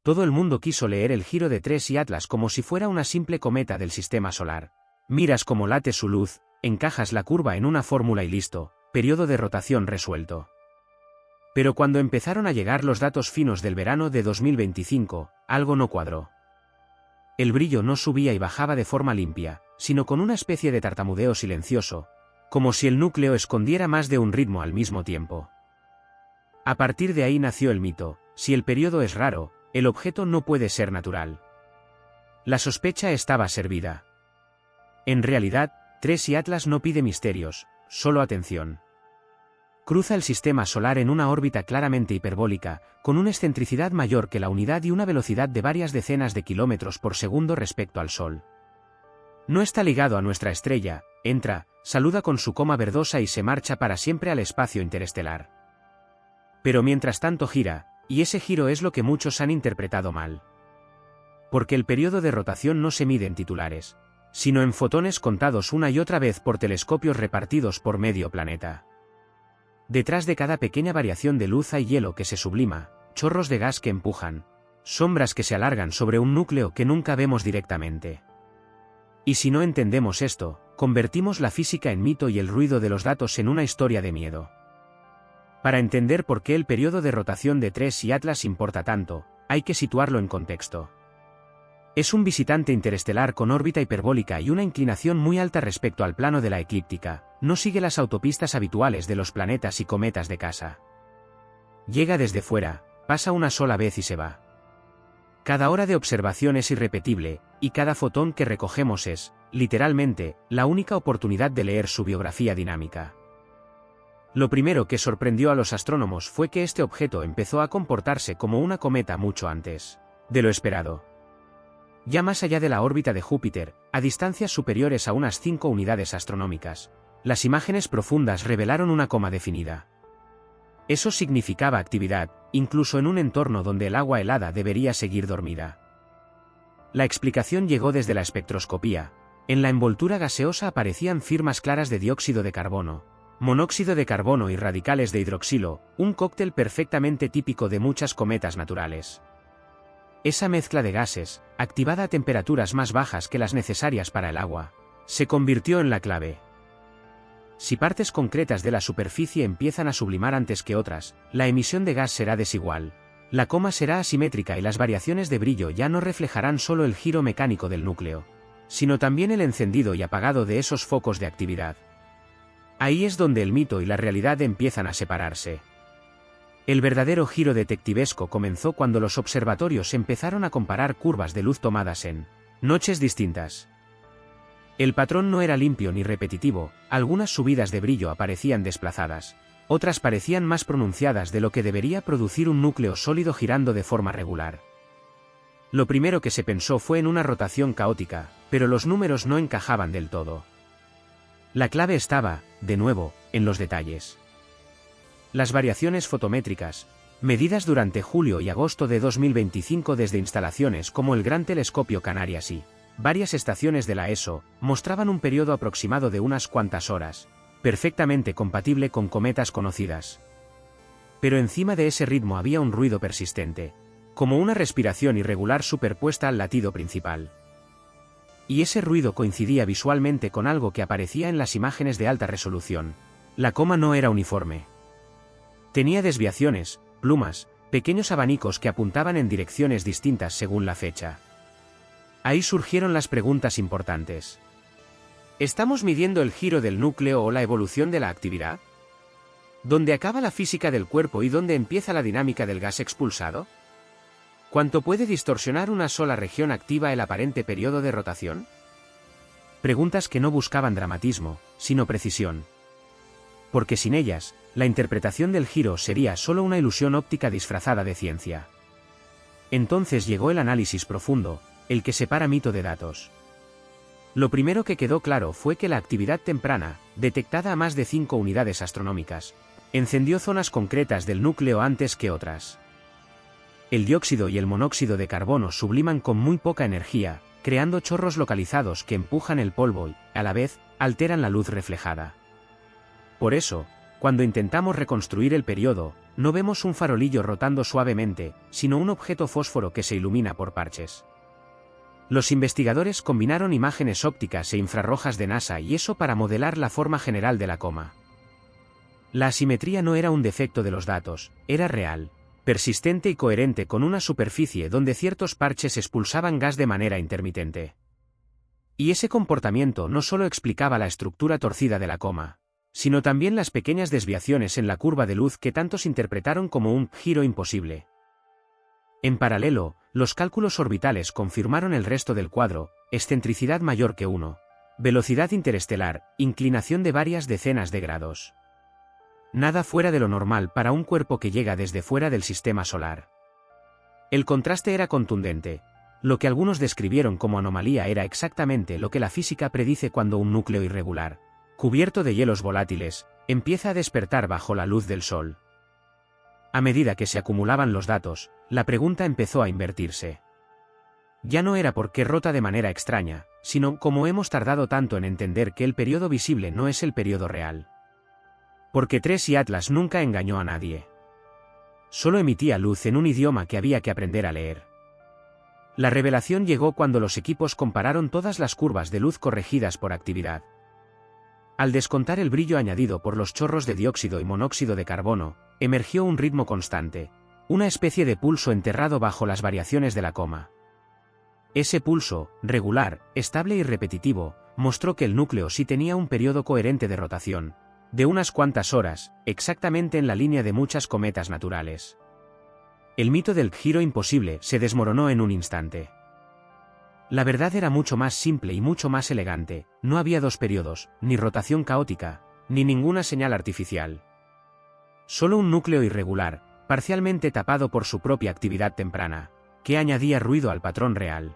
Todo el mundo quiso leer el giro de Tres y Atlas como si fuera una simple cometa del sistema solar. Miras cómo late su luz, encajas la curva en una fórmula y listo, periodo de rotación resuelto. Pero cuando empezaron a llegar los datos finos del verano de 2025, algo no cuadró. El brillo no subía y bajaba de forma limpia, sino con una especie de tartamudeo silencioso, como si el núcleo escondiera más de un ritmo al mismo tiempo. A partir de ahí nació el mito: si el periodo es raro, el objeto no puede ser natural. La sospecha estaba servida. En realidad, Tres y Atlas no pide misterios, solo atención. Cruza el sistema solar en una órbita claramente hiperbólica, con una excentricidad mayor que la unidad y una velocidad de varias decenas de kilómetros por segundo respecto al Sol. No está ligado a nuestra estrella, entra, saluda con su coma verdosa y se marcha para siempre al espacio interestelar. Pero mientras tanto gira, y ese giro es lo que muchos han interpretado mal. Porque el periodo de rotación no se mide en titulares, sino en fotones contados una y otra vez por telescopios repartidos por medio planeta. Detrás de cada pequeña variación de luz hay hielo que se sublima, chorros de gas que empujan, sombras que se alargan sobre un núcleo que nunca vemos directamente. Y si no entendemos esto, convertimos la física en mito y el ruido de los datos en una historia de miedo. Para entender por qué el periodo de rotación de Tres y Atlas importa tanto, hay que situarlo en contexto. Es un visitante interestelar con órbita hiperbólica y una inclinación muy alta respecto al plano de la eclíptica, no sigue las autopistas habituales de los planetas y cometas de casa. Llega desde fuera, pasa una sola vez y se va. Cada hora de observación es irrepetible, y cada fotón que recogemos es, literalmente, la única oportunidad de leer su biografía dinámica. Lo primero que sorprendió a los astrónomos fue que este objeto empezó a comportarse como una cometa mucho antes de lo esperado. Ya más allá de la órbita de Júpiter, a distancias superiores a unas 5 unidades astronómicas, las imágenes profundas revelaron una coma definida. Eso significaba actividad, incluso en un entorno donde el agua helada debería seguir dormida. La explicación llegó desde la espectroscopía. En la envoltura gaseosa aparecían firmas claras de dióxido de carbono, monóxido de carbono y radicales de hidroxilo, un cóctel perfectamente típico de muchas cometas naturales. Esa mezcla de gases, activada a temperaturas más bajas que las necesarias para el agua, se convirtió en la clave. Si partes concretas de la superficie empiezan a sublimar antes que otras, la emisión de gas será desigual. La coma será asimétrica y las variaciones de brillo ya no reflejarán solo el giro mecánico del núcleo, sino también el encendido y apagado de esos focos de actividad. Ahí es donde el mito y la realidad empiezan a separarse. El verdadero giro detectivesco comenzó cuando los observatorios empezaron a comparar curvas de luz tomadas en noches distintas. El patrón no era limpio ni repetitivo, algunas subidas de brillo aparecían desplazadas, otras parecían más pronunciadas de lo que debería producir un núcleo sólido girando de forma regular. Lo primero que se pensó fue en una rotación caótica, pero los números no encajaban del todo. La clave estaba, de nuevo, en los detalles. Las variaciones fotométricas, medidas durante julio y agosto de 2025 desde instalaciones como el Gran Telescopio Canarias y varias estaciones de la ESO, mostraban un periodo aproximado de unas cuantas horas, perfectamente compatible con cometas conocidas. Pero encima de ese ritmo había un ruido persistente, como una respiración irregular superpuesta al latido principal. Y ese ruido coincidía visualmente con algo que aparecía en las imágenes de alta resolución. La coma no era uniforme. Tenía desviaciones, plumas, pequeños abanicos que apuntaban en direcciones distintas según la fecha. Ahí surgieron las preguntas importantes. ¿Estamos midiendo el giro del núcleo o la evolución de la actividad? ¿Dónde acaba la física del cuerpo y dónde empieza la dinámica del gas expulsado? ¿Cuánto puede distorsionar una sola región activa el aparente periodo de rotación? Preguntas que no buscaban dramatismo, sino precisión. Porque sin ellas, la interpretación del giro sería solo una ilusión óptica disfrazada de ciencia. Entonces llegó el análisis profundo, el que separa mito de datos. Lo primero que quedó claro fue que la actividad temprana, detectada a más de 5 unidades astronómicas, encendió zonas concretas del núcleo antes que otras. El dióxido y el monóxido de carbono subliman con muy poca energía, creando chorros localizados que empujan el polvo y, a la vez, alteran la luz reflejada. Por eso, cuando intentamos reconstruir el periodo, no vemos un farolillo rotando suavemente, sino un objeto fósforo que se ilumina por parches. Los investigadores combinaron imágenes ópticas e infrarrojas de NASA y ESO para modelar la forma general de la coma. La asimetría no era un defecto de los datos, era real, persistente y coherente con una superficie donde ciertos parches expulsaban gas de manera intermitente. Y ese comportamiento no solo explicaba la estructura torcida de la coma, sino también las pequeñas desviaciones en la curva de luz que tantos interpretaron como un giro imposible. En paralelo, los cálculos orbitales confirmaron el resto del cuadro: excentricidad mayor que 1, velocidad interestelar, inclinación de varias decenas de grados. Nada fuera de lo normal para un cuerpo que llega desde fuera del sistema solar. El contraste era contundente. Lo que algunos describieron como anomalía era exactamente lo que la física predice cuando un núcleo irregular, cubierto de hielos volátiles, empieza a despertar bajo la luz del Sol. A medida que se acumulaban los datos, la pregunta empezó a invertirse. Ya no era por qué rota de manera extraña, sino cómo hemos tardado tanto en entender que el periodo visible no es el periodo real. Porque TRES y Atlas nunca engañó a nadie. Solo emitía luz en un idioma que había que aprender a leer. La revelación llegó cuando los equipos compararon todas las curvas de luz corregidas por actividad. Al descontar el brillo añadido por los chorros de dióxido y monóxido de carbono, emergió un ritmo constante, una especie de pulso enterrado bajo las variaciones de la coma. Ese pulso, regular, estable y repetitivo, mostró que el núcleo sí tenía un periodo coherente de rotación, de unas cuantas horas, exactamente en la línea de muchas cometas naturales. El mito del giro imposible se desmoronó en un instante. La verdad era mucho más simple y mucho más elegante: no había dos periodos, ni rotación caótica, ni ninguna señal artificial. Solo un núcleo irregular, parcialmente tapado por su propia actividad temprana, que añadía ruido al patrón real.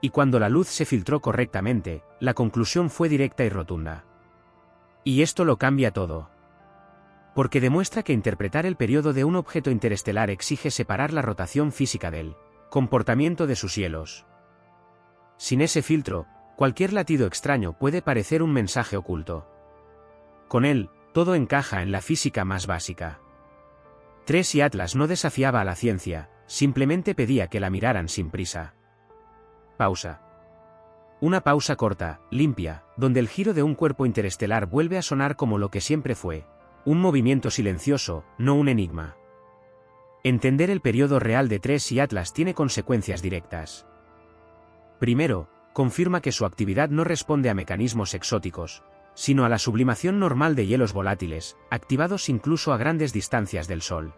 Y cuando la luz se filtró correctamente, la conclusión fue directa y rotunda. Y esto lo cambia todo. Porque demuestra que interpretar el periodo de un objeto interestelar exige separar la rotación física del comportamiento de sus hielos. Sin ese filtro, cualquier latido extraño puede parecer un mensaje oculto. Con él, todo encaja en la física más básica. TRES y Atlas no desafiaba a la ciencia, simplemente pedía que la miraran sin prisa. Pausa. Una pausa corta, limpia, donde el giro de un cuerpo interestelar vuelve a sonar como lo que siempre fue: un movimiento silencioso, no un enigma. Entender el periodo real de TRES y Atlas tiene consecuencias directas. Primero, confirma que su actividad no responde a mecanismos exóticos, sino a la sublimación normal de hielos volátiles, activados incluso a grandes distancias del Sol.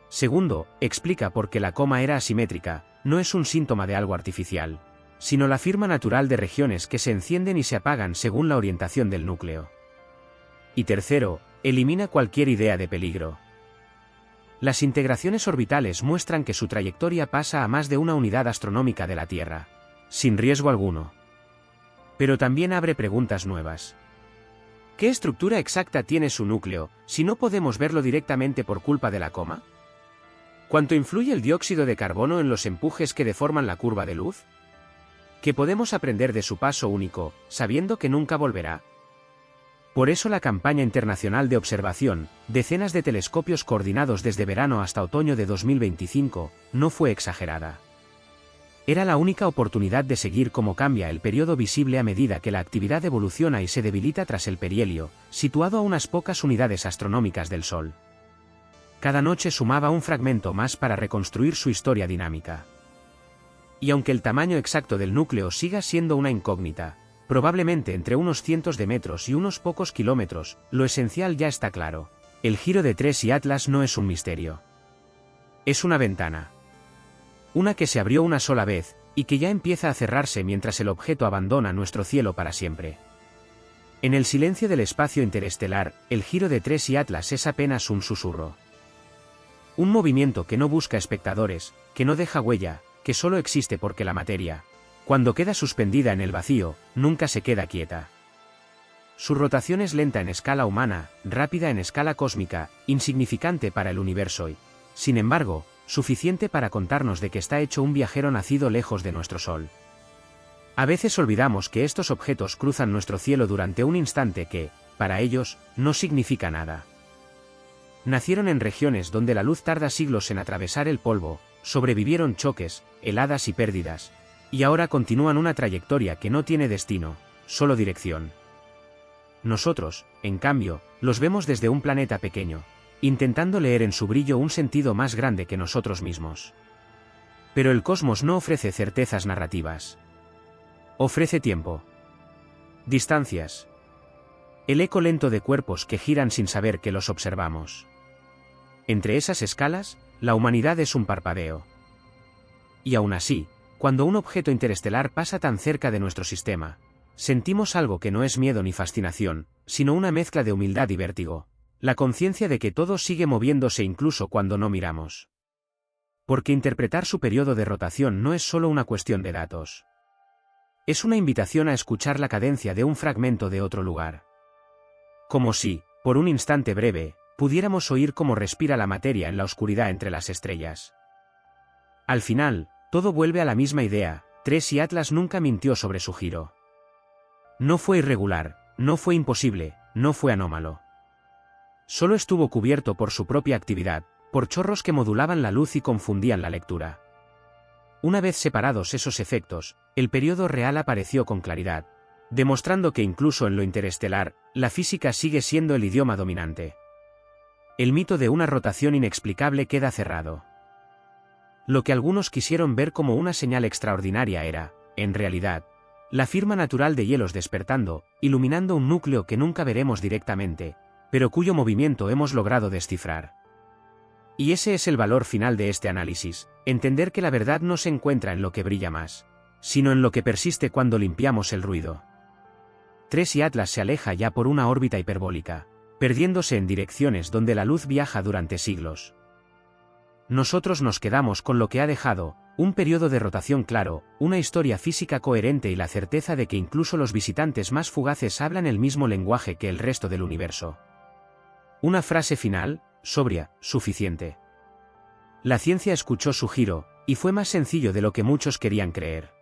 Segundo, explica por qué la coma era asimétrica: no es un síntoma de algo artificial, sino la firma natural de regiones que se encienden y se apagan según la orientación del núcleo. Y tercero, elimina cualquier idea de peligro. Las integraciones orbitales muestran que su trayectoria pasa a más de una unidad astronómica de la Tierra, sin riesgo alguno. Pero también abre preguntas nuevas. ¿Qué estructura exacta tiene su núcleo, si no podemos verlo directamente por culpa de la coma? ¿Cuánto influye el dióxido de carbono en los empujes que deforman la curva de luz? ¿Qué podemos aprender de su paso único, sabiendo que nunca volverá? Por eso la campaña internacional de observación, decenas de telescopios coordinados desde verano hasta otoño de 2025, no fue exagerada. Era la única oportunidad de seguir cómo cambia el periodo visible a medida que la actividad evoluciona y se debilita tras el perihelio, situado a unas pocas unidades astronómicas del Sol. Cada noche sumaba un fragmento más para reconstruir su historia dinámica. Y aunque el tamaño exacto del núcleo siga siendo una incógnita, probablemente entre unos cientos de metros y unos pocos kilómetros, lo esencial ya está claro: el giro de TRES y Atlas no es un misterio. Es una ventana. Una que se abrió una sola vez, y que ya empieza a cerrarse mientras el objeto abandona nuestro cielo para siempre. En el silencio del espacio interestelar, el giro de TRES y Atlas es apenas un susurro. Un movimiento que no busca espectadores, que no deja huella, que solo existe porque la materia, cuando queda suspendida en el vacío, nunca se queda quieta. Su rotación es lenta en escala humana, rápida en escala cósmica, insignificante para el universo y, sin embargo, suficiente para contarnos de que está hecho un viajero nacido lejos de nuestro Sol. A veces olvidamos que estos objetos cruzan nuestro cielo durante un instante que, para ellos, no significa nada. Nacieron en regiones donde la luz tarda siglos en atravesar el polvo, sobrevivieron choques, heladas y pérdidas, y ahora continúan una trayectoria que no tiene destino, solo dirección. Nosotros, en cambio, los vemos desde un planeta pequeño, intentando leer en su brillo un sentido más grande que nosotros mismos. Pero el cosmos no ofrece certezas narrativas. Ofrece tiempo. Distancias. El eco lento de cuerpos que giran sin saber que los observamos. Entre esas escalas, la humanidad es un parpadeo. Y aún así, cuando un objeto interestelar pasa tan cerca de nuestro sistema, sentimos algo que no es miedo ni fascinación, sino una mezcla de humildad y vértigo, la conciencia de que todo sigue moviéndose incluso cuando no miramos. Porque interpretar su periodo de rotación no es solo una cuestión de datos. Es una invitación a escuchar la cadencia de un fragmento de otro lugar. Como si, por un instante breve, pudiéramos oír cómo respira la materia en la oscuridad entre las estrellas. Al final, todo vuelve a la misma idea: TRES y Atlas nunca mintió sobre su giro. No fue irregular, no fue imposible, no fue anómalo. Solo estuvo cubierto por su propia actividad, por chorros que modulaban la luz y confundían la lectura. Una vez separados esos efectos, el periodo real apareció con claridad, demostrando que incluso en lo interestelar, la física sigue siendo el idioma dominante. El mito de una rotación inexplicable queda cerrado. Lo que algunos quisieron ver como una señal extraordinaria era, en realidad, la firma natural de hielos despertando, iluminando un núcleo que nunca veremos directamente, pero cuyo movimiento hemos logrado descifrar. Y ese es el valor final de este análisis: entender que la verdad no se encuentra en lo que brilla más, sino en lo que persiste cuando limpiamos el ruido. TRES y Atlas se aleja ya por una órbita hiperbólica, perdiéndose en direcciones donde la luz viaja durante siglos. Nosotros nos quedamos con lo que ha dejado: un periodo de rotación claro, una historia física coherente y la certeza de que incluso los visitantes más fugaces hablan el mismo lenguaje que el resto del universo. Una frase final, sobria, suficiente. La ciencia escuchó su giro, y fue más sencillo de lo que muchos querían creer.